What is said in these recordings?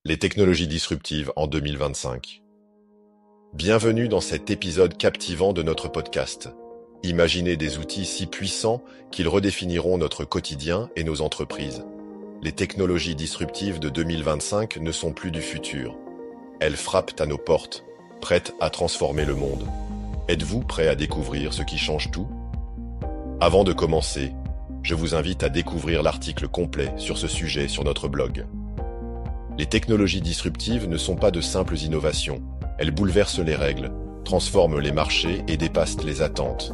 Les technologies disruptives en 2025. Bienvenue dans cet épisode captivant de notre podcast. Imaginez des outils si puissants qu'ils redéfiniront notre quotidien et nos entreprises. Les technologies disruptives de 2025 ne sont plus du futur. Elles frappent à nos portes, prêtes à transformer le monde. Êtes-vous prêt à découvrir ce qui change tout? Avant de commencer, je vous invite à découvrir l'article complet sur ce sujet sur notre blog. Les technologies disruptives ne sont pas de simples innovations. Elles bouleversent les règles, transforment les marchés et dépassent les attentes.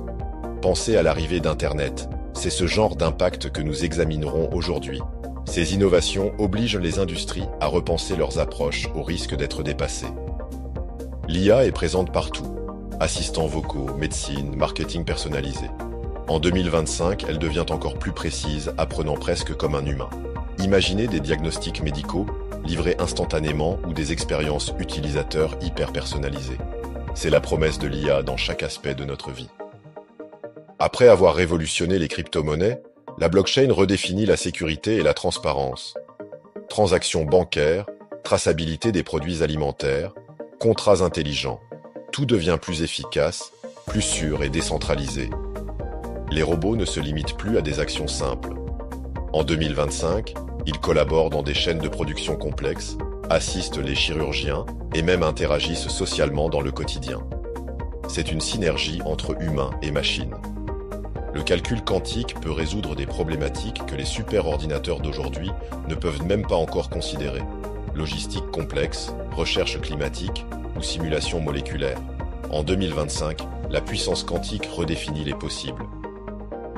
Pensez à l'arrivée d'Internet. C'est ce genre d'impact que nous examinerons aujourd'hui. Ces innovations obligent les industries à repenser leurs approches au risque d'être dépassées. L'IA est présente partout. Assistants vocaux, médecine, marketing personnalisé. En 2025, elle devient encore plus précise, apprenant presque comme un humain. Imaginez des diagnostics médicaux livrés instantanément ou des expériences utilisateurs hyper personnalisées. C'est la promesse de l'IA dans chaque aspect de notre vie. Après avoir révolutionné les crypto-monnaies, la blockchain redéfinit la sécurité et la transparence. Transactions bancaires, traçabilité des produits alimentaires, contrats intelligents. Tout devient plus efficace, plus sûr et décentralisé. Les robots ne se limitent plus à des actions simples. En 2025, ils collaborent dans des chaînes de production complexes, assistent les chirurgiens et même interagissent socialement dans le quotidien. C'est une synergie entre humains et machines. Le calcul quantique peut résoudre des problématiques que les superordinateurs d'aujourd'hui ne peuvent même pas encore considérer. Logistique complexe, recherche climatique ou simulation moléculaire. En 2025, la puissance quantique redéfinit les possibles.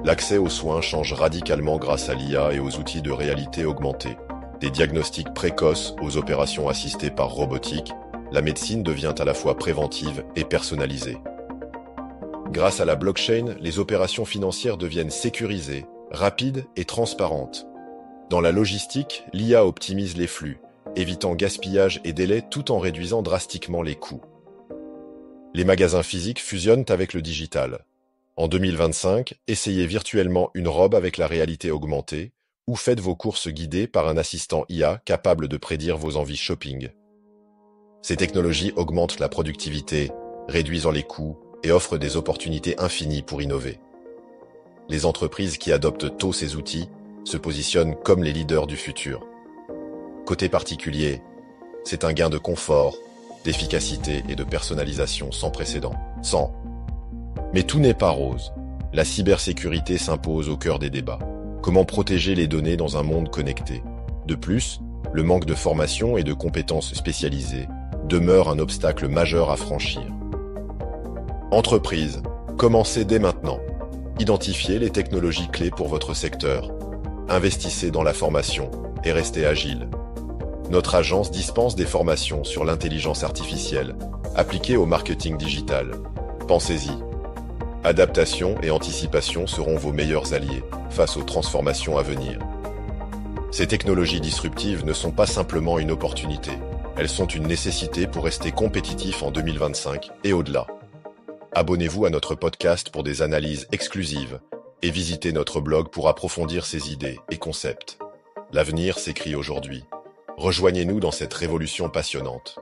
L'accès aux soins change radicalement grâce à l'IA et aux outils de réalité augmentée. Des diagnostics précoces aux opérations assistées par robotique, la médecine devient à la fois préventive et personnalisée. Grâce à la blockchain, les opérations financières deviennent sécurisées, rapides et transparentes. Dans la logistique, l'IA optimise les flux, évitant gaspillage et délai tout en réduisant drastiquement les coûts. Les magasins physiques fusionnent avec le digital. En 2025, essayez virtuellement une robe avec la réalité augmentée ou faites vos courses guidées par un assistant IA capable de prédire vos envies shopping. Ces technologies augmentent la productivité, réduisant les coûts et offrent des opportunités infinies pour innover. Les entreprises qui adoptent tôt ces outils se positionnent comme les leaders du futur. Côté particulier, c'est un gain de confort, d'efficacité et de personnalisation sans précédent. Mais tout n'est pas rose. La cybersécurité s'impose au cœur des débats. Comment protéger les données dans un monde connecté? De plus, le manque de formation et de compétences spécialisées demeure un obstacle majeur à franchir. Entreprise, commencez dès maintenant. Identifiez les technologies clés pour votre secteur. Investissez dans la formation et restez agile. Notre agence dispense des formations sur l'intelligence artificielle, appliquées au marketing digital. Pensez-y. Adaptation et anticipation seront vos meilleurs alliés face aux transformations à venir. Ces technologies disruptives ne sont pas simplement une opportunité, elles sont une nécessité pour rester compétitifs en 2025 et au-delà. Abonnez-vous à notre podcast pour des analyses exclusives et visitez notre blog pour approfondir ces idées et concepts. L'avenir s'écrit aujourd'hui. Rejoignez-nous dans cette révolution passionnante.